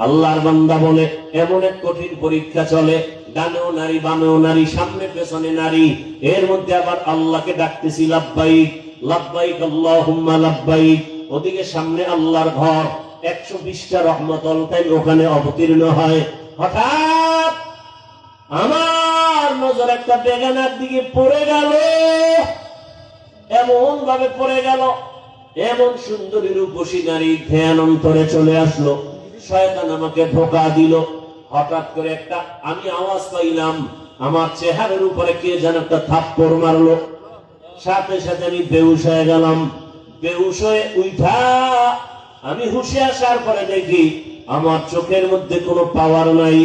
আল্লাহর বান্দা বলে এমন এক কঠিন পরীক্ষা চলে, ডানেও নারী বামেও নারী, সামনে পেছনে নারী, এর মধ্যে আবার আল্লাহকে ডাকতেছি লাব্বাইক লাব্বাইক আল্লাহুম্মা লাব্বাইক। ওদিকে সামনে আল্লাহর ঘর, 120টা রহমতুল টাইম ওখানে অবতীর্ণ হয়। হঠাৎ আমার নজর একটা বেগানার দিকে পড়ে গেল, এমন ভাবে পড়ে গেল, এমন সুন্দরী রূপসী নারী ধ্যান অন্তরে চলে আসলো। শয়তান আমাকে ধোঁকা দিল। হঠাৎ করে একটা আমি আওয়াজ পাইলাম, আমার চেহারার উপরে কে যেন একটা থাপ্পড় মারলো। সাথে সাথে আমি বেহুশ হয়ে গেলাম। বেহুশ হয়ে উঠা আমি হুঁশে আসার পরে দেখি আমার চোখের মধ্যে কোনো পাওয়ার নাই।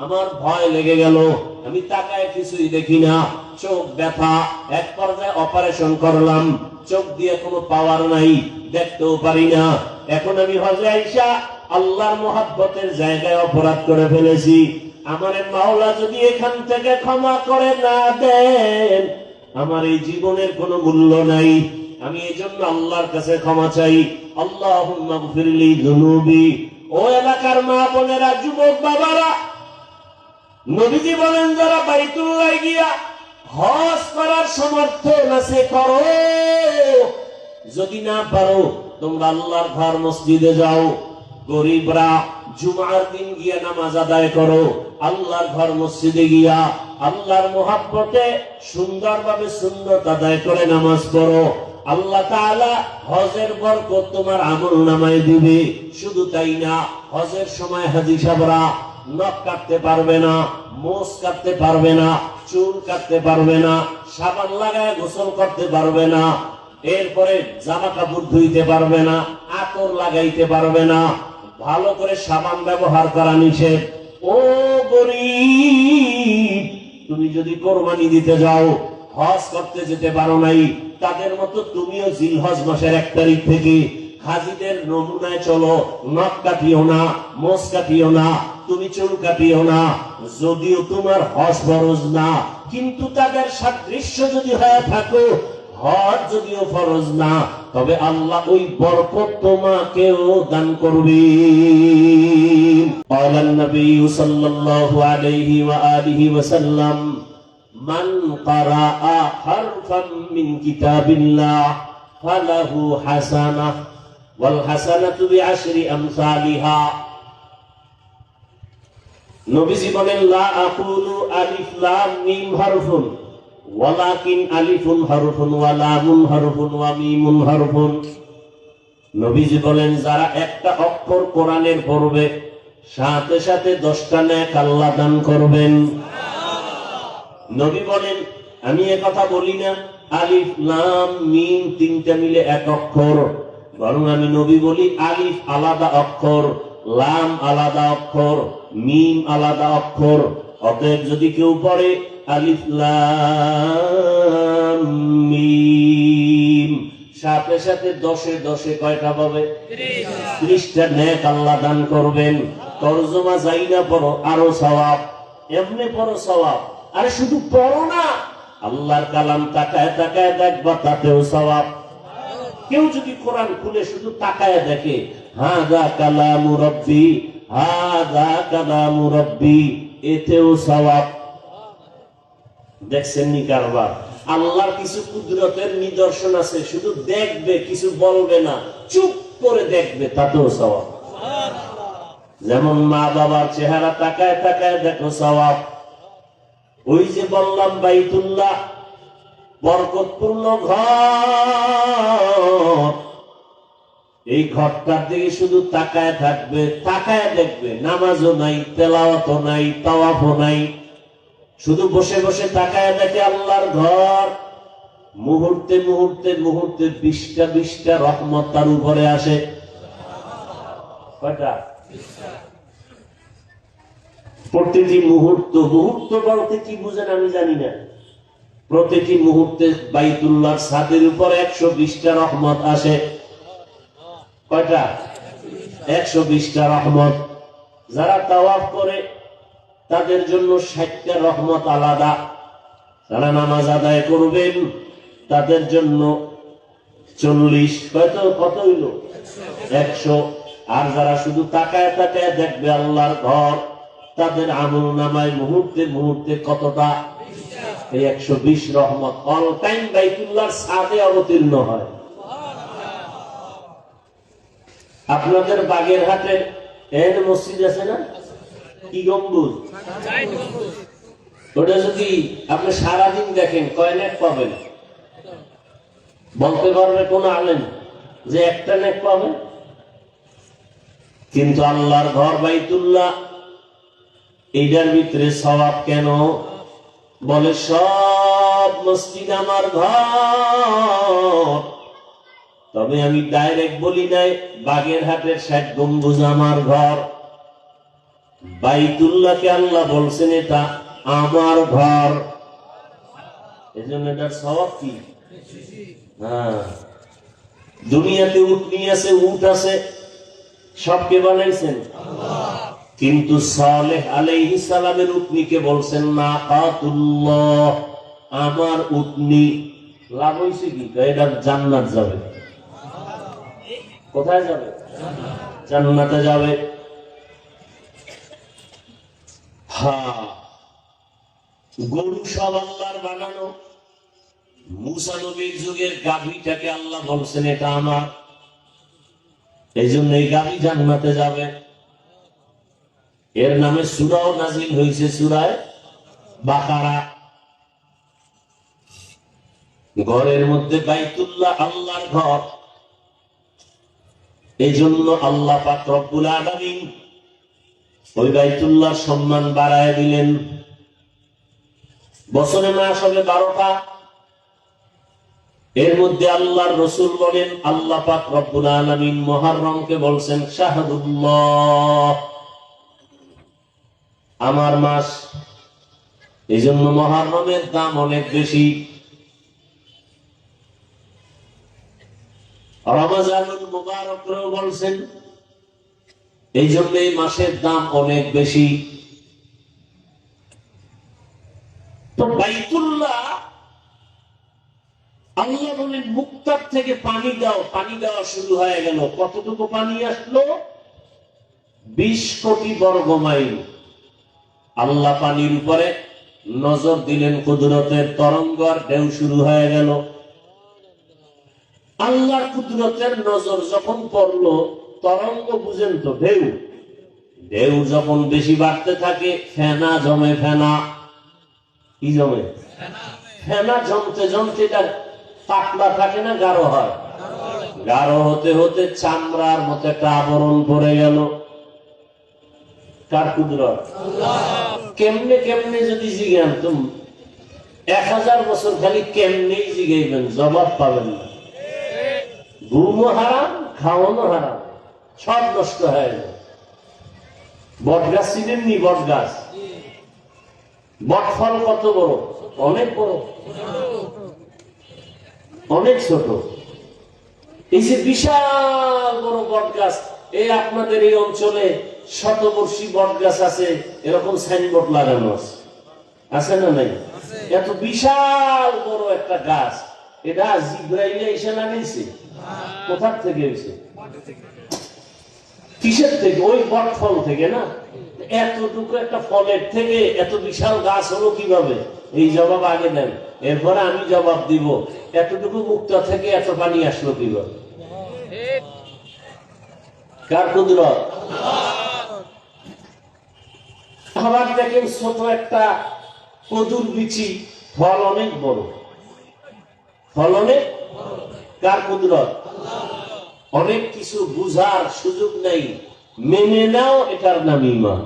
আমার ভয় লেগে গেল, আমি তাকায় কিছুই দেখি না, চোখ ব্যথা। এক পর্যায়ে অপারেশন করলাম, চোখ দিয়ে কোনো পাওয়ার নাই, দেখতেও পারি না। এখন আমি হজে আইসা আল্লাহর মহব্বতের জায়গায় অপরাধ করে ফেলেছি। আমার মাওলা যদি এখান থেকে ক্ষমা করে না দেন, আমার এই জীবনের কোনো মূল্য নাই। আমি এই জন্য আল্লাহর কাছে ক্ষমা চাই। আল্লাহুম্মা গফিরলি যুনুবি। ও এলাকার মা বোনেরা, যুবক বাবারা, নবীজি বলেন যারা বাইতুল্লাহ গিয়া হজ করার সামর্থ্য আছে করো, যদি না পারো তোমরা আল্লাহর ঘর মসজিদে যাও। গরিবরা জুমার দিন গিয়া নামাজ আদায় করো, আল্লাহর ঘর মসজিদে গিয়া আল্লাহর মোহাব্বতে সুন্দরভাবে সুন্নত আদায় করে নামাজ পড়ো। আল্লাহ তাআলা হজের বরকত তোমার আমল নামায় দিবে। শুধু তাই না, হজের সময় হাজী সাহেবরা নখ কাটতে পারবে না, মোষ কাটতে পারবে না, চুল কাটতে পারবে না, সাবান লাগায় গোসল করতে পারবে না, এরপরে জামা কাপড় ধুইতে পারবে না, আতর লাগাইতে পারবে না, ভালো করে সাবান ব্যবহার করা নিষেধ। ও গরীব, তুমি যদি কোরবানি দিতে যাও, হজ করতে যেতে পারো নাই, তাদের মতো তুমিও জিলহজ মাসের 1 তারিখ থেকে হাজীদের নমুনায় চলো। নখ কাটিও না, মোষ কাটিও না, তুমি চুল কাটিও না। যদিও তোমার হজ ফরজ না, কিন্তু তাদের সাদৃশ্য যদি হয়ে থাকো, হজ যদিও ফরজ না, তবে আল্লাহ ওই বরকত তোমাকেও দান করবেন। ক্বালান নবী সাল্লাল্লাহু আলাইহি ওয়া আলিহি ওয়াসাল্লাম, মান ক্বারাআ হারফান মিন কিতাবিল্লাহ ফালাহু হাসানাহ ওয়াল হাসানাতু বিআশরি আমসালিহা। নবীজি বলেন, লা আকুলু আলিফ লাম মিম হারফুন ওয়ালাকিন আলিফুন হারফুন ওয়া লামুন হারফুন ওয়া মিমুন হারফুন। নবীজি বলেন, যারা একটা অক্ষর কোরআনের পড়বে, সাথে সাথে 10টা নেক আল্লাহ দান করবেন। নবী বলেন, আমি এ কথা বলি না আলিফ লাম মিম 3টা মিলে এক অক্ষর, বরং আমি নবী বলি আলিফ আলাদা অক্ষর, লাম আলাদা অক্ষর, মিম আলাদা অক্ষর। অতএব যদি কেউ পড়ে আলিফ লাম মিম, সাথে সাথে 10 10 কয়টা পাবে? 30টা নেক আল্লাহ দান করবেন। তরজমা যাই না পড়ো, আরো সওয়াব। এমনি পড়ো সওয়াব, আরে শুধু পড়ো না, আল্লাহর কালাম তাকায় তাকায় দেখবা, তাতেও সওয়াব। কেউ যদি কোরআন খুলে শুধু তাকায় দেখে, হাযা কালামু রাব্বি হাযা কালামু রাব্বি, এতেও সওয়াব। দেখছেন নি কারবার? আল্লাহর কিছু কুদরতের নিদর্শন আছে, শুধু দেখবে, কিছু বলবে না, চুপ করে দেখবে, তাতেও সওয়াব। যেমন মা বাবার চেহারা তাকায় তাকায় দেখো, সওয়াব। ওই যে বললাম বাইতুল্লাহ বরকতপূর্ণ ঘর, এই ঘরটার দিকে শুধু তাকায় থাকবে, তাকায় দেখবে, নামাজও নাই, তেলাওয়াতও নাই, তাওয়াফও নাই, শুধু বসে বসে তাকায় দেখে আল্লাহর ঘর। মুহূর্তে মুহূর্তে মুহূর্তে 20টা রহমত তার উপরে আসে। কয়টা? প্রতিটি মুহূর্ত, মুহূর্ত বলতে কি বুঝেন আমি জানি না, প্রতিটি মুহূর্তে বাইতুল্লাহর ছাদের উপর 120টা রহমত আসে। কয়টা? 120টা রহমত। যারা তাওয়াফ করে তাদের জন্য 60টা রহমত আলাদা, যারা নামাজ আদায় করবেন তাদের জন্য 40, কত হইল? 100। আর যারা শুধু তাকায় তাকায় দেখবে আল্লাহর ঘর, তাদের আমল নামায় মুহূর্তে মুহূর্তে কতটা, এই 120 রহমত অল টাইম বাইতুল্লাহর ছাদে অবতীর্ণ হয়। আপনাদের বাগেরহাটের এন মসজিদ আছে না, কি গম্বুজ, ওটা যদি আপনি সারাদিন দেখেন কয় নেক পাবেন? বলতে পারবে কোন আলেম যে একটা নেক পাবেন? কিন্তু আল্লাহর ঘর বাইতুল্লাহ, এইটার ভিতরে সওয়াব কেন? বলে সব মসজিদ আমার ঘর, তবে আমি ডাইরেক্ট বলি নাই বাগেরহাটের 60 গম্বুজ আমার ঘর। বাইতুল্লাহকে আল্লাহ বলছেন এটা আমার ঘর, এজন্য এটার সওয়াব কি? হ্যাঁ, দুনিয়াতে উট নিয়ে আছে, উট আছে, সবকে বানাইছেন আল্লাহ। কিন্তু সালেহ আলাইহিস সালামের উটনিকে বলছেন নাকাতুল্লাহ, আমার উটনি। লাভ হইছে কি? এটা জান্নাত যাবে। কোথায় যাবে? জান্নাতে যাবে। হ্যাঁ, গরু সব আল্লাহর বানানো। মুসা নবীর যুগের গাভীটাকে আল্লাহ বলছেন এটা আমার, এই জন্য এই গাভী জান্নাতে যাবে। এর নামে সূরাও নাজিল হয়েছে, সূরায়ে বাকারা। ঘরের মধ্যে বাইতুল্লাহ আল্লাহর ঘর, এই জন্য আল্লাহ পাক রব্বুল আলামিন ওই বাইতুল্লাহর সম্মান বাড়ায় দিলেন। বছরে মাস হবে 12টা, এর মধ্যে আল্লাহর রাসূল বলেন, আল্লাহ পাক রব্বুল আলামিন মুহররমকে বলছেন শাহদুল্লাহ, আমার মাস। এই জন্য মুহররমের দাম অনেক বেশি। রমজানুল মুবারকও বলছেন, এই জন্য এই মাসের দাম অনেক বেশি। তো বাইতুল্লাহ আল্লাহ বলেন মুক্তার থেকে পানি দাও, পানি দেওয়া শুরু হয়ে গেল। কতটুকু পানি আসলো? 20 কোটি বর্গ মাইল। আল্লাহ পানির উপরে নজর দিলেন, কুদরতের তরঙ্গ আর ঢেউ শুরু হয়ে গেল। আল্লাহর কুদরতের নজর যখন পড়লো, তরঙ্গ বুঝেন তো, ঢেউ, ঢেউ যখন বেশি বাড়তে থাকে ফেনা জমে। ফেনা কি জমে? ফেনা জমতে জমতে এটা পাতলা থাকে না, গাঢ় হয়। গাঢ় হতে হতে চামড়ার মতো একটা আবরণ পড়ে গেল। কার কুদরত? কেমনে কেমনে যদি জিজ্ঞান, তুমি 1000 বছর খালি কেমনেই জিগাইবেন, জবাব পাবেন না। ঘুমও হারাম, খাওয়ানো হারাম, সব নষ্ট হয়ে যায়। বট গাছ চিনেননি? বট গাছ, বট ফল কত বড়? অনেক বড়, অনেক ছোট। এই যে বিশাল বড় বট গাছ, এই আপনাদের এই অঞ্চলে শতবর্ষী বট গাছ আছে, এরকম সাইনবোর্ড লাগানো আছে, আছে না নাই? এত বিশাল বড় একটা গাছ, এটা জিব্রাইল এসে লাগাইছে? কোথার থেকে হয়েছে? কিসের থেকে? ওই বট ফল থেকে না? এতটুকু একটা ফলের থেকে এত বিশাল গাছ হলো কিভাবে? এই জবাব আগে দেন, এরপরে আমি জবাব দিব। এতটুকু মুক্তা থেকে এত পানি আসলো কিভাবে? কার কুদরত? আবার দেখেন ছোট একটা কদুর বিচি, ফল অনেক বড়, ফল অনেক। কার কুদরত? অনেক কিছু বুঝার সুযোগ নেই, মেনে নাও, এটার নাম ঈমান।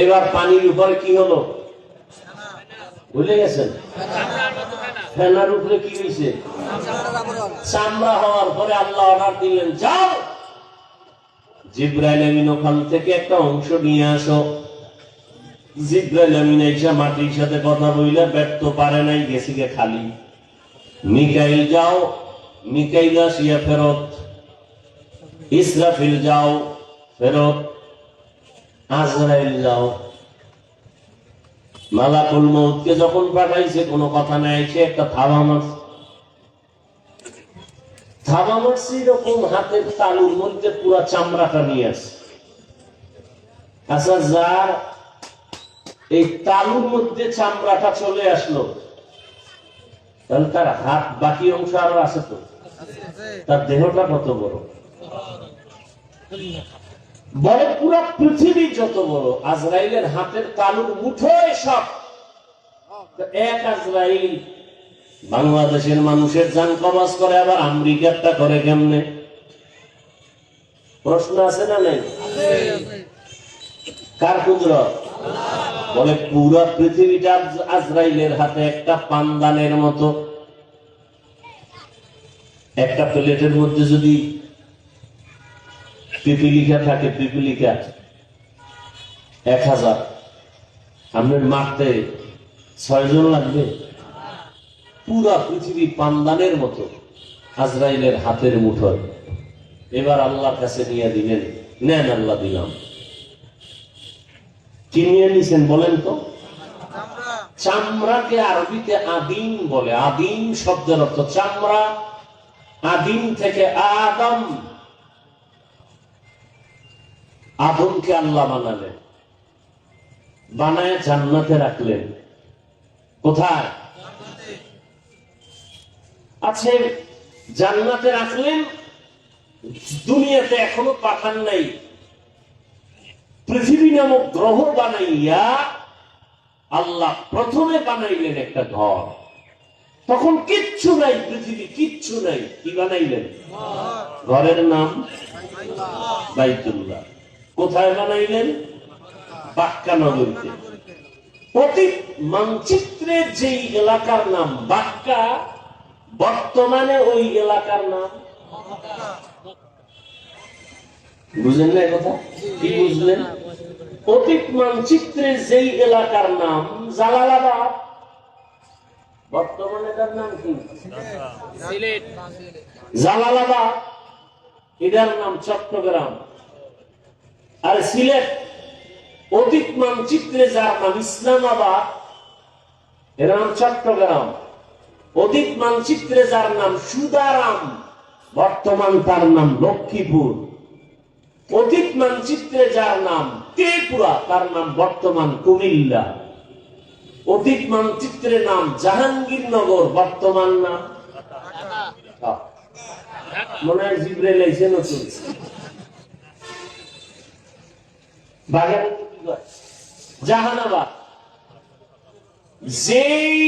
এবার পানির উপরে কি হলো ভুলে গেছেন? ফেনার উপরে কি হয়েছে? চামড়া হওয়ার পরে আল্লাহ অর্ডার দিলেন, যাও জিবরাইল আমিন ওখান থেকে একটা অংশ নিয়ে আসো। জিবরাইল আমিন এসে মাটির সাথে কথা বইলে ব্যর্থ পারে নাই, গেছে গে খালি। মিকাইল যাও, মিকাইল আসিয়া ফেরত। ইসরাফিল যাও, ফেরত। আজরাইল যাও। মালাকুল মউতকে যখন পাঠাইছে কোনো কথা নাই, সে একটা থাবা মারছে। থাবা মারছি এরকম হাতের তালুর মধ্যে পুরা চামড়াটা নিয়ে আসে। আচ্ছা, যার এই তালুর মধ্যে চামড়াটা চলে আসলো, তাহলে তার হাত বাকি অংশ আরো আছে তো, তার দেহটা কত বড়, বড় পুরা পৃথিবী যত বড়। আজরাইলের হাতের তালুর মুঠোয় সব। এক আজরাইল বাংলাদেশের মানুষের জান কবজ করে, আবার আমেরিকারটা করে কেমনে? প্রশ্ন আছে না নাই? কার কুদরত? বলে পুরা পৃথিবীটা আজরাইলের হাতে একটা পানদানের মতো। একটা প্লেটের মধ্যে যদি পিপিলিকা থাকে, পিপিলিকা 1000, আপনার মারতে 6 জন লাগবে। পুরা পৃথিবী পানদানের মতো আজরাইলের হাতের মুঠোয়। এবার আল্লাহর কাছে নিয়ে দিলেন, নেন আল্লাহ দিলাম। কি নিয়ে নিছেন বলেন তো? চামড়াকে আরবিতে আদিম বলে। আদিম শব্দের অর্থ চামড়া। আদিম থেকে আদম, আদমকে আল্লাহ বানালেন, বানায় জান্নাতে রাখলেন। কোথায়? আছে জান্নাতে রাখলেন, দুনিয়াতে এখনো পাঠান নাই। পৃথিবী নামক গ্রহ বানাইয়া আল্লাহ প্রথমে বানাইলেন একটা ঘর। তখন কিচ্ছু নাই, পৃথিবী কিচ্ছু নাই। কি বানাইলেন? ঘরের নাম বাইতুল্লাহ। কোথায় বানাইলেন? বাক্কা নগরীতে। অতীত মানচিত্রে যেই এলাকার নাম বাক্কা, বর্তমানে ওই এলাকার নাম। বুঝলেন না কথা? কি বুঝলেন? অতীত মানচিত্রে যেই এলাকার নাম জালালাবাদ, বর্তমানে তার নাম কি? সিলেট। জালালাবাদ এটার নাম চট্টগ্রাম। আর সিলেট অতীত মানচিত্রে যার নাম ইসলামাবাদ, এর নাম চট্টগ্রাম। অতীত মানচিত্রে যার নাম সুদারাম, বর্তমান তার নাম লক্ষ্মীপুর। অতীত মানচিত্রে যার নাম ত্রিপুরা, তার নাম বর্তমান কুমিল্লা। অতীত মানচিত্রে নাম জাহাঙ্গীরনগর, বর্তমান নাম মনে হয় জিব্রাইল আইছে নতুন। জাহানাবাদ। যেই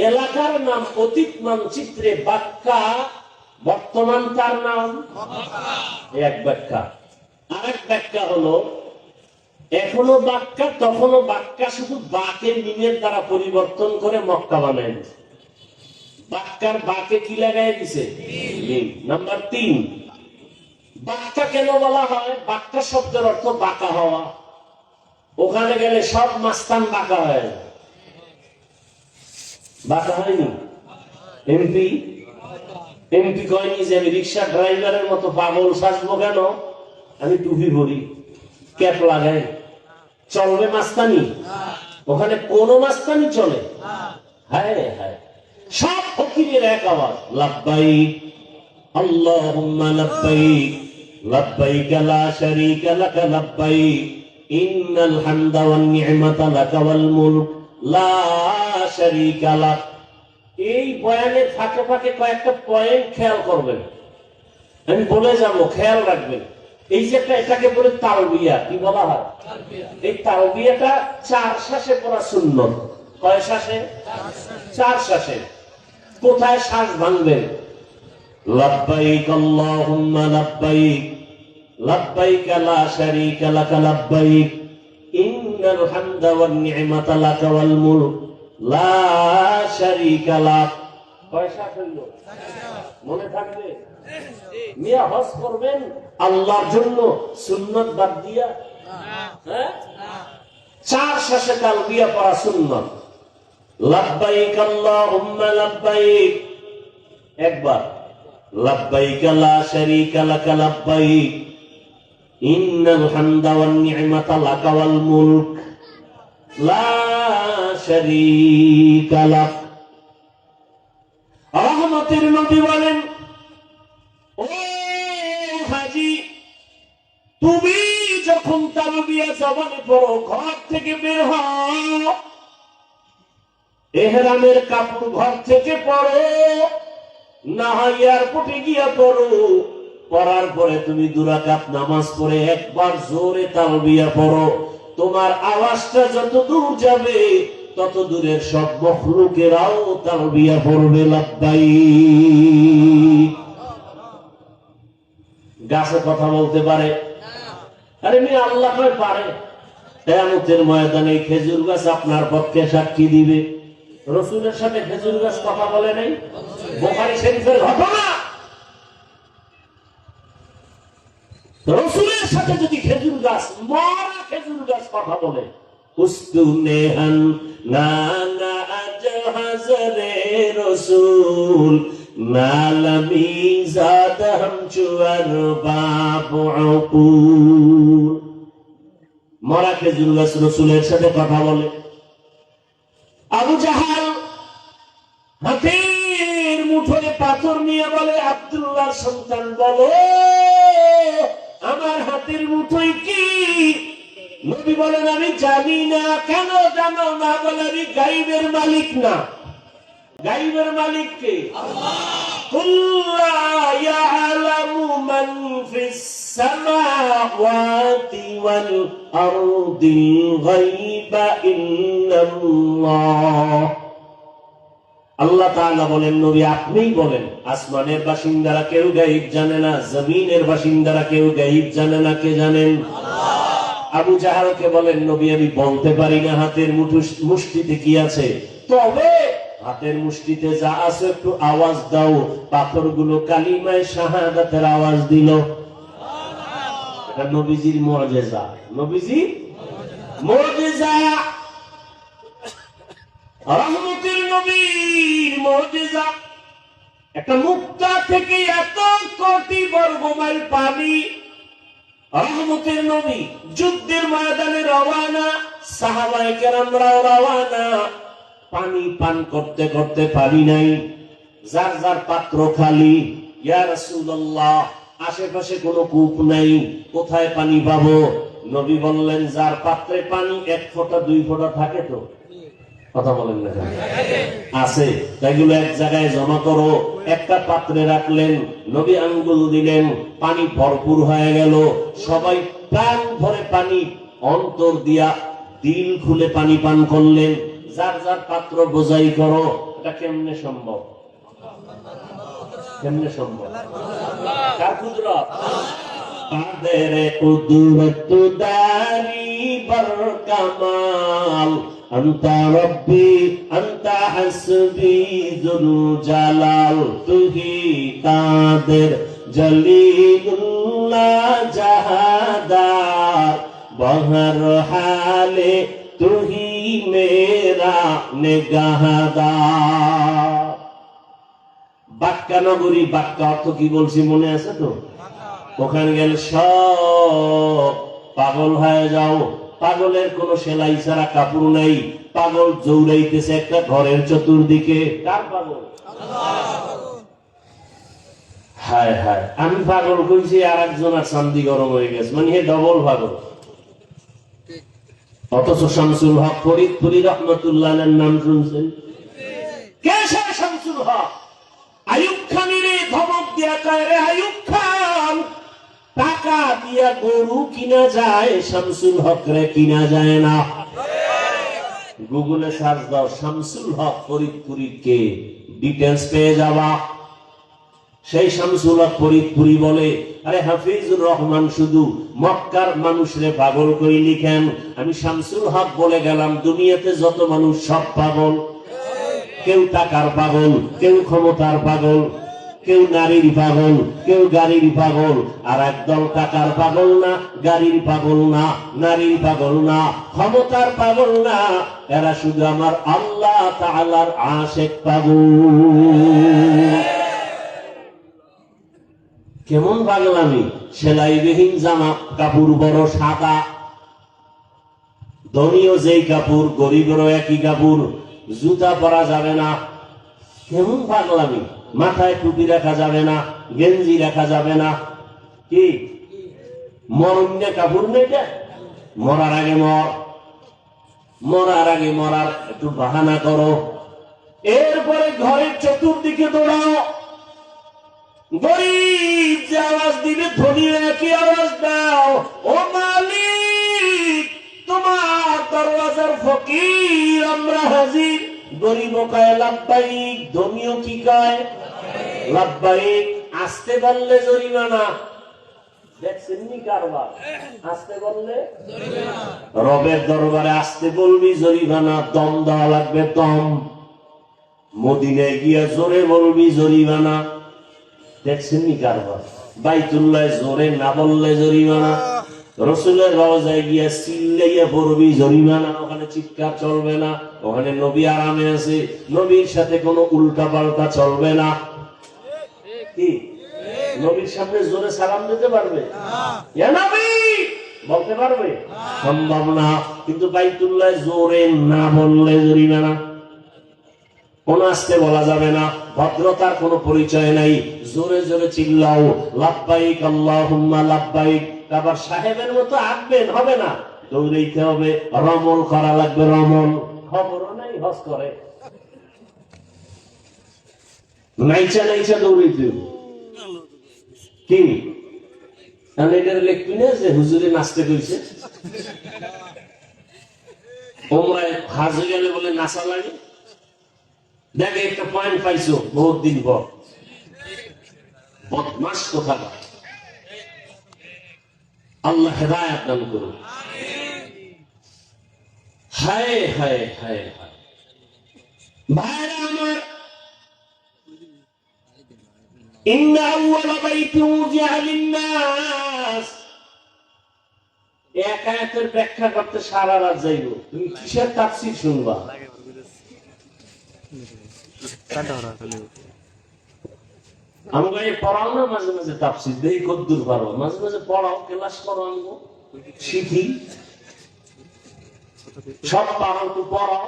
এলাকার নাম অতীত মানচিত্রে বাক্কা, বর্তমান তার নাম এক ব্যাখ্যা। আরেক ব্যাখ্যা হলো এখনো বাক্কা, তখনও বাক্কা, শুধু বাকে মিমের দ্বারা পরিবর্তন করে মক্কা বানায় দিছে। বাক্কার বাকে কি লাগাই দিছে? মিম। নাম্বার 3, বাক্কা কেন বলা হয়? বাক্কা শব্দের অর্থ বাঁকা হওয়া। ওখানে গেলে সব মাস্তান বাঁকা হয়। বাঁকা হয়নি? এমপি কয়নি যে আমি রিক্সা ড্রাইভারের মতো পাগল সাজবো কেন, আমি টুপি পরি, ক্যাপ লাগাই, চলবে মাস্তানি? ওখানে কোন মাস্তানি চলে? হায় হায়, সব ফকিরের এক আওয়াজ, লাব্বাইক আল্লাহুম্মা লাব্বাইক লাব্বাইক লা শারীকা লাকা লাব্বাইক ইন্নাল হামদা ওয়ান নি'মাতা লাকা ওয়াল মুলক লা শারীকা লাক। এই বয়ানের ফাঁকে ফাঁকে কয়েকটা পয়েন্ট খেয়াল করবেন, আমি বলে যাব, খেয়াল রাখবেন। এই যে এটাকে বলে তালবিয়া। কি বলা হয়? এই তালবিয়াটা 4 শ্বাসে পড়া সুন্নত। কয় শ্বাসে? 4 শ্বাসে। কোথায় শ্বাস ভাঙবেন? লাব্বাইক আল্লাহুম্মা লাব্বাইক লাব্বাইক লা শারীকা লাকা লাব্বাইক ইন্নাল হামদা ওয়ান নি'মাতা লাকা ওয়াল মুলক লা শারীকা লাক। কয় শ্বাস হইল? মনে থাকবে? মিয়া হজ করবেন আল্লাহর জন্য, সুন্নত বাদ দিয়া? হ্যাঁ, 4 শ্বাসে তালবিয়া পড়া সুন্নত। লাব্বাইক আল্লাহুম্মা লাব্বাইক একবার, লাব্বাইক লা শারীকা লাকা লাব্বাইক ইন্নাল হামদা ওয়ান নি'মাতা লাকা ওয়াল মুলক লা শারীকা লাক। রহমতের নবী বলেন, ও হাজি, তুমি যখন তালবিয়া জবানে পড়ো, ঘর থেকে বের হও, এহরামের কাপড় ঘর থেকে পড়ো, না হয় এয়ারপোর্টে গিয়া পড়ো, পড়ার পরে তুমি 2 রাকাত নামাজ পড়ে একবার জোরে তালবিয়া পড়ো। তোমার আওয়াজটা যত দূর যাবে তত দূরের সব মখলুকেরাও তালবিয়া পড়বে লাব্বাইক। গাছে কথা বলতে পারে? আরে মেয়ে আল্লাহ পারে। কিয়ামতের ময়দানে খেজুর গাছ আপনার পক্ষে সাক্ষী দিবে। রসুলের সাথে খেজুর গাছ কথা বলে নাই? বুখারী শরীফের ঘটনা। রসুলের সাথে যদি খেজুর গাছ, মরা খেজুর গাছ কথা বলে, উস্তুনেহান নানা আজহাজরে রসুল নালামি জাদহম চুয়ার বাবু আকুল। মরা খেজুর গাছ রসুলের সাথে কথা বলে। আবু জাহাল হাতের মুঠোয় পাথর নিয়ে বলে, আব্দুল্লাহর সন্তান বলো আমার হাতের মুঠোয় কি? নবী বলেন আমি জানি না। কেন জানো না? বলে আমি গায়বের মালিক না। গায়বের মালিক কে? আল্লাহ। কুল লা ইয়ালামু মান ফিস সামাওয়াতি ওয়াল আরদিল গায়বা ইল্লাল্লাহ। আল্লাহ তাআলা বলেন, নবী আপনিই বলেন আসমানের বাসিন্দারা কেউ গায়ব জানে না, জমিনের বাসিন্দারা কেউ গায়ব জানে না। কে জানেন? আল্লাহ। আবু জাহালকে বলেন, নবী আমি বলতে পারি না হাতের মুষ্টিতে কি আছে, তবে হাতের মুষ্টিতে যা আছে একটু আওয়াজ দাও। পাথরগুলো কালিমায়ে শাহাদাতের আওয়াজ দিল। এটা নবীজির মুআজিজা। নবীজির মুআজিজা, রহমতের নবীর মুআজিজা। একটা মুক্তা থেকে এত কোটি বর্গ মাইল পানি। রহমতের নবী যুদ্ধের ময়দানে রওয়ানা, সাহাবায়ে কেরামরাও রওয়ানা। পানি পান করতে করতে পানি নাই, যার যার পাত্র খালি। ইয়া রাসূলুল্লাহ আশেপাশে কোনো কূপ নাই, কোথায় পানি পাবো? নবী বললেন যার পাত্রে পানি 1 ফোঁটা 2 ফোঁটা থাকে তো কথা বলেন না আছে, তাইগুলো এক জায়গায় জমা করো। একটা পাত্রে রাখলেন, নবী আঙ্গুল দিলেন, পানি ভরপুর হয়ে গেল। সবাই প্রাণ ভরে পানি অন্তর দিয়া দিল খুলে পানি পান করলেন। যার যার পাত্র বোঝাই করো। এটা কেমনে সম্ভব? কেমনে সম্ভব? কার কুদরত? কাদের কুদরত দারি বর কামাল, আনতা রব্বি আনতা হাসবি যুল জালাল। তুহি কাদের জলিলুল্লাহ জাহাদার, বহর হালে তুহি মেরা নিগাহদার। বাক্কা নগরী, বাক্কা অর্থ কি বলছি মনে আছে তো? ওখানে গেলে সব পাগল হয়ে যাও। পাগলের কোন সেলাই ছাড়া কাপড় নাই, পাগল জৌড়াইতেছে একটা ঘরের চতুর্দিকে। কার পাগল? হায় হায়, আমি পাগল কইছি আর একজন আর চান্দি গরম হয়ে গেছে, মানে ডবল পাগল। অথচ শামসুল হক ফরিদপুরি রহমতুল্লাহের নাম শুনছেন? কে সে শামসুল হক? আইয়ুব খানের ধমক দিয়া কয়, রে আইয়ুব খান টাকা দিয়া গরু কিনা যায়, শামসুল হক রে কিনা যায় না। গুগলে সার্চ দাও শামসুল হক ফরিদপুরি কে, ডিটেইলস পেয়ে যাবা। সেই শামসুল হক ফরিদপুরি বলে, আরে হাফিজুর রহমান শুধু মক্কার মানুষরে পাগল করে লিখেন, আমি শামসুল হক বলে গেলাম দুনিয়াতে যত মানুষ সব পাগল। কেউ টাকার পাগল, কেউ ক্ষমতার পাগল, কেউ নারীর পাগল, কেউ গাড়ির পাগল। আর একদল টাকার পাগল না, গাড়ির পাগল না, নারীর পাগল না, ক্ষমতার পাগল না, এরা শুধু আমার আল্লাহ তাআলার আশিক পাগল। কেমন পাগলামি! সেলাইবিহীন জামা কাপড় বড় সাদা, ধনীও যেই কাপড়, গরিবেরও একই কাপড়, জুতা পরা যাবে না। কেমন পাগলামি! মাথায় টুপি রাখা যাবে না, গেঞ্জি রাখা যাবে না। কি মরণে কাপড় নেই, মরার আগে মরার আগে মরার একটু বাহানা করো। এরপরে ঘরের চতুর্দিকে দৌড়াও, গরিব যে আওয়াজ দিবে ধনী একই আওয়াজ দাও, ও মালিক তোমার দরওয়াজার ফকির আমরা হাজির। গরিব কয় লাব্বাইক, ধনীও কি কয় লাব্বাইক। আসতে বললে জরিমানা, দেখছেন নি কারবার, আসতে বললে রবের দরবারে আসতে বলবি জরিমানা, দম দেওয়া লাগবে দম। মদিনায় গিয়া জোরে বলবি জরিমানা, দেখছেন নি কারবার। বাইতুল্লাহ জোরে না বললে জরিমানা, রসুলের রওজায় গিয়া চিল্লাইয়া পড়বি জরিমানা, ওখানে চিৎকার চলবে না, ওখানে নবী আরামে আছে, নবীর সাথে কোনো উল্টা পাল্টা চলবে না। কি নবীর সামনে জোরে সালাম দিতে পারবে? ইয়া নবী বলতে পারবে? সম্ভব না। কিন্তু বাইতুল্লাহ জোরে না বললে জরিমানা, কোন আসতে বলা যাবে না, ভদ্রতার কোনো পরিচয় নাই। জোরে জোরে চিল্লাও লাব্বাইক আল্লাহুম্মা লাব্বাইক। আবার সাহেবের মতো আঁকবেন হবে না, দৌড়াইতে হবে, রমল করা লাগবে, রমল। খবরও নাই হজ করে, নাইচা নাইচা দৌড়াইতে। কি এটার লেখবি না যে হুজুরে নাচতে কইছে, ওমরায় হাজে গেলে বলে নাচা লাগে। দেখে একটা পয়েন্ট পাইছো বহুত দিন পর, বদমাস কথা। আল্লাহ হেদায়েত দান করুন। হায় হায় হায় হায় ভাইরা আমার, ইন্না আউওয়ালা বাইতিন উযিআ লিন-নাস, এক আয়াতের ব্যাখ্যা করতে সারা রাত যাইব। তুমি কিসের তাফসীর শুনবা? আমাকে পড়াও না, মাঝে মাঝে তাফসীর দেই কদ্দুর পারো, মাঝে মাঝে পড়াও, ক্লাস করো, আনবো শিখি। সব পারো তো পড়াও।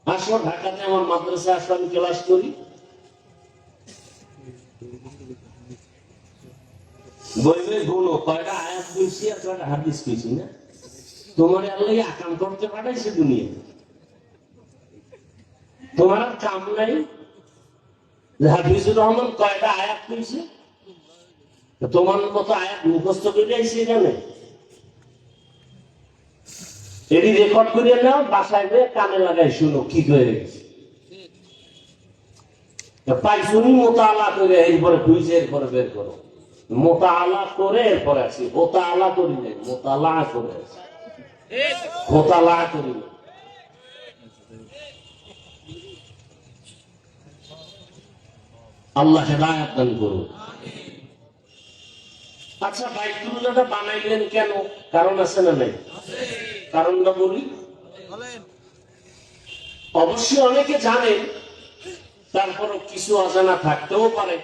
আসো ঢাকাতে আমার মাদ্রাসা, আসো আমি ক্লাস করি। বইবে গুলো কয়টা আয়াত কইছি আর কয়টা হাদিস কইছি না? তোমার আল্লাহ আকাম করতে পাঠাইছে দুনিয়া, তোমার আর কাম নাই। হাফিজুর রহমান কয়টা আয়াত কইছে, তোমার মতো আয়াত মুখস্থ করে আইছে এখানে। এটি রেকর্ড করে নাও, বাসায় গিয়ে কানে লাগাই শুনো কি করে গেছে। পাইছুনি মোতালা করে এরপরে খুঁজে এরপরে বের করো। মোতালা করে এরপরে আসি, মোতালা করি নাই, মোতালা করে আসি, মোতালা করি নাই। আল্লাহ হেদায়েত দান করুন। আচ্ছা বাইতুল্লাহটা বানাইলেন কেন? কারণ আছে না নাই? কারণটা বলি। অবশ্যই অনেকে জানেন, তারপরও কিছু অজানা থাকতেও পারে,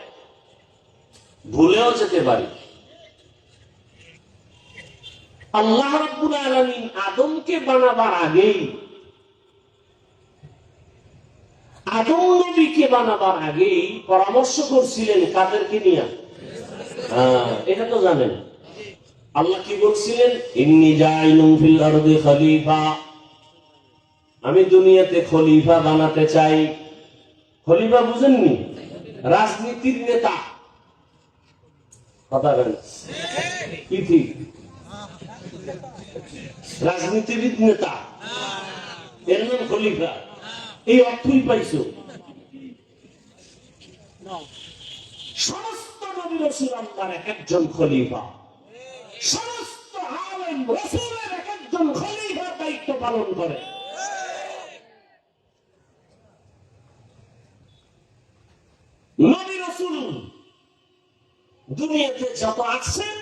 ভুলেও যেতে পারে। আল্লাহ রাব্বুল আলামিন আদমকে বানাবার আগেই, আদম নবীকে বানাবার আগেই পরামর্শ করছিলেন কাদেরকে নিয়ে? এটা তো জানেন। আল্লাহ কি বলছিলেন? ইন্নী জাইলুন ফিল আরদি খলিফা, আমি দুনিয়াতে খলিফা বানাতে চাই। খলিফা বুঝেননি? রাজনীতির নেতা, কথা বলেন কি ঠিক? রাজনীতিবিদ নেতা, এর নাম খলিফা। এই অর্থই পাইছো। সমস্ত নবী রাসূল আল্লাহর এক একজন খলিফা, সমস্ত আলেম রাসূলের এক একজন খলিফার দায়িত্ব পালন করে। নবী রাসূল দুনিয়াতে যত আছেন,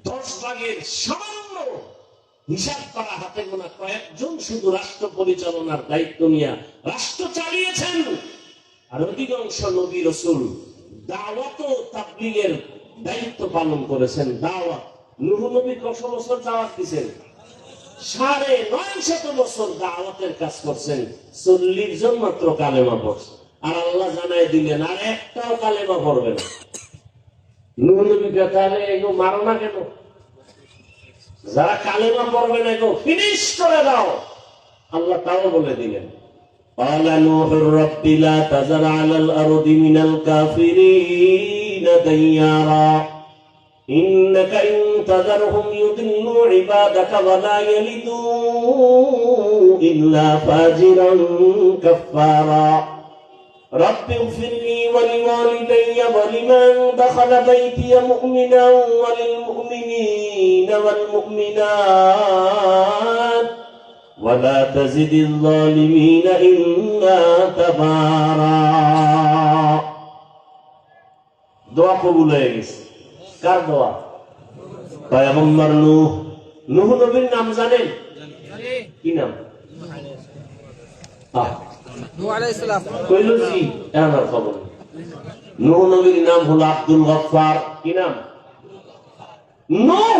10 ভাগের সামান্য হিসাব করা হাতে গোনা কয়েকজন শুধু রাষ্ট্র পরিচালনার দায়িত্ব নিয়ে রাষ্ট্র চালিয়েছেন। আর অধিকাংশ নবী রাসূল দাওয়াত ও তাবলীগের দায়িত্ব পালন করেছেন। দাওয়াত, নূহ নবী কত বছর দাওয়াত দিয়েছেন? 950 বছর দাওয়াতের কাজ করছেন, 40 জন মাত্র কালেমা পড়ছে। আর আল্লাহ জানাই দিলেন আর একটাও কালেমা পড়বে না। নূহ নবীকে তাহলে এগুলো মারো না কেন? যারা কালেমা পড়বে না এগুলো ফিনিশ করে দাও। আল্লাহ তাও বলে দিলেন, قال نوح رب لا تذر على الأرض من الكافرين ديارا إنك إن تذرهم يضلوا عبادك ولا يلدوا إلا فاجرا كفارا رب اغفر لي ولوالدي ولمن دخل بيتي مؤمنا وللمؤمنين والمؤمنات ولا تزد الظالمين إلا تبارا। দোয়া কবুল হয়ে গেছে। কার দোয়া? পয়গম্বর নূহ। নূহ নবীর নাম জানেন? কি নাম? নূহ আলাইহিস সালাম। কইলো জি, আমার খবর। নূহ নবীর নাম হলো আব্দুল গফফার। কি নাম? নূহ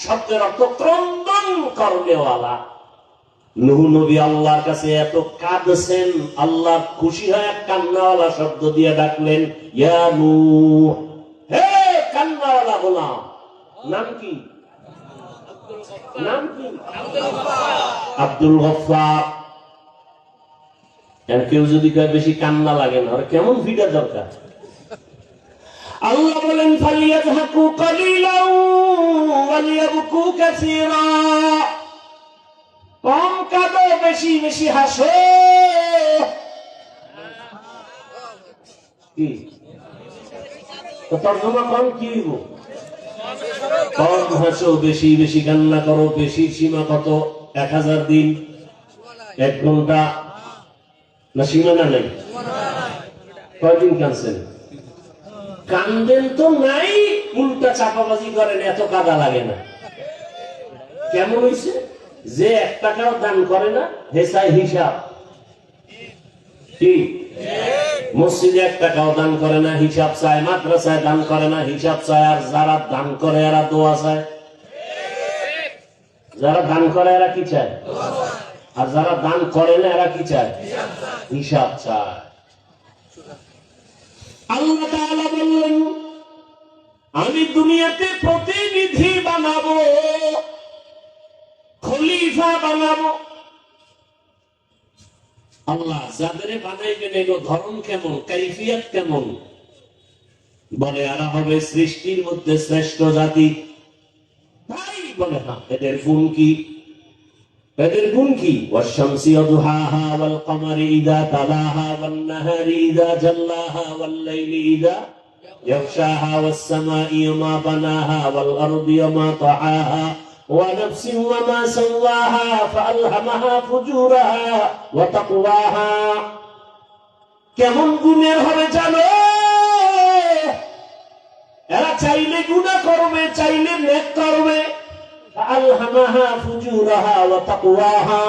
শব্দের অর্থ ক্রন্দন করনেওয়ালা। নূহ নবী আল্লাহর কাছে এত কাঁদছেন, আল্লাহ খুশি হয়ে কান্নাওয়ালা শব্দ দিয়ে ডাকলেন, ইয়া নূহ, হে কান্নাওয়ালা গোলাম। নাম কি? নাম কি? আব্দুল গফফার। কেউ যদি বেশি কান্না লাগে না, কেমন ভিড়া দরকার? আল্লাহ বলেন, ফালিয়াযহাকু কালিলাও ওয়ালিয়াবকু কাসীরা। কম কাঁদো, বেশি বেশি হাসো। কি তর্জমা কম কি হইব? কম হাসো, বেশি বেশি কান্না করো। বেশি সীমা কত? 1000 দিন, 1 ঘন্টা, না সীমানা নাই? কয়দিন কাঁদছেন? কান্দেন তো নাই, উল্টা চাপাবাজি করেন, এত কাদা লাগে না। কেমন হইছে? যে 1 টাকাও দান করে না, হেসায় হিসাব। কি মসজিদে 1 টাকাও দান করে না, হিসাব চায়। মাদ্রাসায় দান করে না, হিসাব চায়। আর যারা দান করে এরা দোয়া চায়। যারা দান করে এরা কি চায়? আর যারা দান করে না এরা কি চায়? হিসাব চায়। আল্লাহ তাআলা বললেন, আমি দুনিয়াতে প্রতিনিধি বানাবো, খলিফা বানাবো। আল্লাহ যাদের বানাইবেন এগো ধরন কেমন, কাইফিয়াত কেমন? বলে এরা হবে সৃষ্টির মধ্যে শ্রেষ্ঠ জাতি। তাই বলে না, এদের গুণ কি? এদের গুণ কি? ওয়াশ-শামসি ওয়াদুহাহা ওয়াল কমারি ইযা তালাহা ওয়ান নাহারি ইযা জাল্লাহা ওয়াল লাইলি ইযা ইয়াগশাহা ওয়াস সামাই ওয়া মা বানাহা ওয়াল আরদি ওয়া মা তাহাহা ونفس وما سواها فألهمها فجورها وتقواها। কেমন গুণের হবে জানো? এরা চাইলে গুনাহ করবে, চাইলে নেক করবে। فألهمها فجورها وتقواها।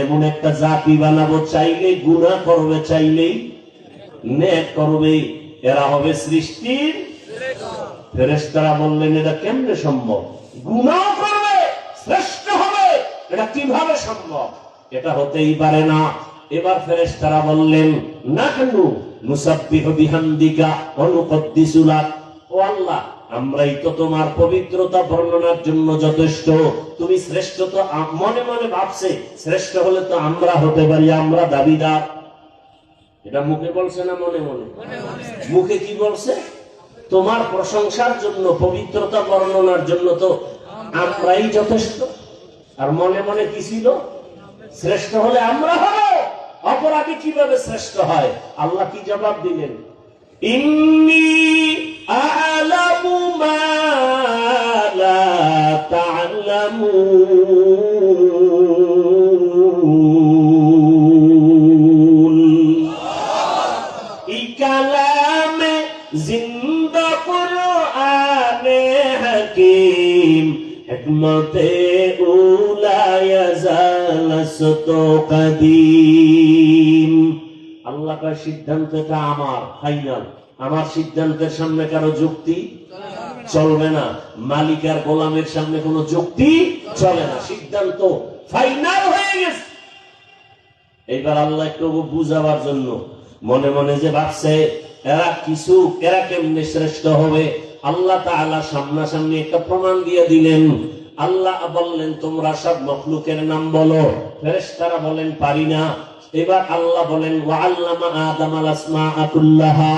এমন একটা জাতি বানাবো, চাইলে গুনাহ করবে, চাইলেই নেক করবে। এরা হবে সৃষ্টির ফেরেশতারা। বললেন, এটা কেমনে সম্ভব? গুনাহ করবে, শ্রেষ্ঠ হবে, এটা কিভাবে সম্ভব? এটা হতেই পারে না। এবার ফেরেশতারা বললেন, নাহনু নুসাব্বিহু বিহামদিকা ওয়া নুকদ্দিসু লাক। ও আল্লাহ, আমরাই তো তোমার পবিত্রতা বর্ণনার জন্য যথেষ্ট। তুমি শ্রেষ্ঠ তো মনে মনে ভাবছে, শ্রেষ্ঠ হলে তো আমরা হতে পারি, আমরা দাবিদার। এটা মুখে বলছে না মনে মনে? মুখে কি বলছে? তোমার প্রশংসার জন্য, পবিত্রতা বর্ণনার জন্য তো আমরাই যথেষ্ট। আর মনে মনে কি ছিল? শ্রেষ্ঠ হলে আমরা হব। অপরাধী কিভাবে শ্রেষ্ঠ হয়? আল্লাহ কি জবাব দিলেন? ইন্নী আ'লামু মা লা তা'লামুন। এই কালামে জিন্দা কুরআনে হাকিম, হিকমতে উলা ইয়াজালাসতু কাদিম। আল্লাহ কার সিদ্ধান্তটা আমার ফাইনাল। আমার সিদ্ধান্তের সামনে কারো যুক্তি চলবে না। মালিক আর গোলামের সামনে কোনো যুক্তি চলে না, সিদ্ধান্ত ফাইনাল হয়ে গেছে। এইবার আল্লাহ একটু বুঝাবার জন্য মনে মনে যে ভাবছে এরা কেমনে শ্রেষ্ঠ হবে, আল্লাহ তাআলা সামনাসামনি একটা প্রমাণ দিয়ে দিলেন। আল্লাহ বললেন তোমরা সব মখলুকের নাম বলো। ফেরেশতারা বলেন পারি না। এবার আল্লাহ বলেন ওয়াল্লামা আদামাল আসমাআ কুল্লাহা,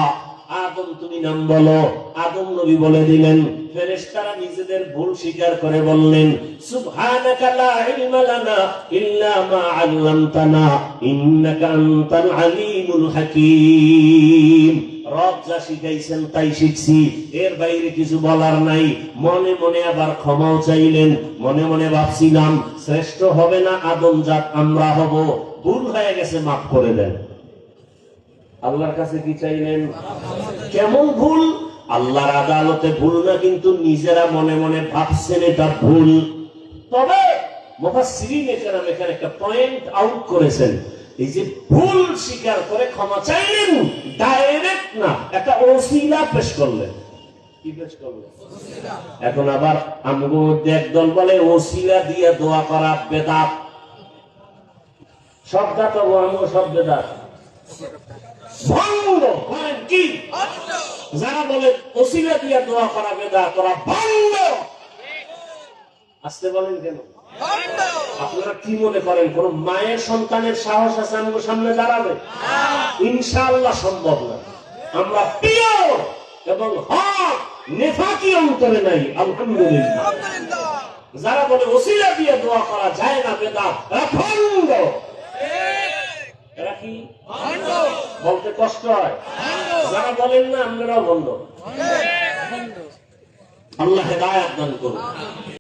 আদম তুমি নাম বলো। আদম নবী বলে দিলেন। ফেরেশতারা নিজেদের ভুল স্বীকার করে বললেন সুবহানাকা লা ইলমা লানা ইল্লা মা আল্লামতানা ইন্নাকা আনতাল আলিমুল হাকীম। রব যা শিখাইছেন তাই শিখছি, এর বাইরে কিছু বলার নাই। মনে মনে আবার ক্ষমাও চাইলেন। মনে মনে ভাবছিলাম শ্রেষ্ঠ হবে না আদম জাত, আমরা হব, ভুল হয়ে গেছে, মাফ করে দেন। আল্লাহর কাছে কি চাইলেন? কেমন ভুল? আল্লাহর আদালতে ভুল না, কিন্তু নিজেরা মনে মনে ভাবছেন এটা ভুল। তবে মুফাসসিরিন কেরাম এখানে একটা পয়েন্ট আউট করেছেন, এই যে ভুল স্বীকার করে ক্ষমা চাইলেন, ডাইরেক্ট না, একটা ওসিলা পেশ করলেন। কি পেশ করলেন? এখন আবার আমগো মধ্যে একদল বলে ওসিলা দিয়ে দোয়া করা বেদাত। সব দাতা আমগো সব বেদাত ভঙ্গ করেন কি? যারা বলে ওসিলা দিয়ে দোয়া করা বেদাত, তোরা ভঙ্গ। আসতে বলেন কেন? আপনারা কি মনে করেন কোন মায়ের সন্তানের সাহস আছে আমাদের সামনে দাঁড়াবে? ইনশাআল্লাহ সম্ভব না। আমরা পিওর এবং হক, নেফাকি অন্তরে নাই। আলহামদুলিল্লাহ। যারা বলে ওসিলা দিয়ে দোয়া করা যায় না বেদাত, এরা ভণ্ড। এরা কি বলতে কষ্ট হয়? যারা বলেন না আপনারাও ভণ্ড। আল্লাহ হেদায়েত দান করুন।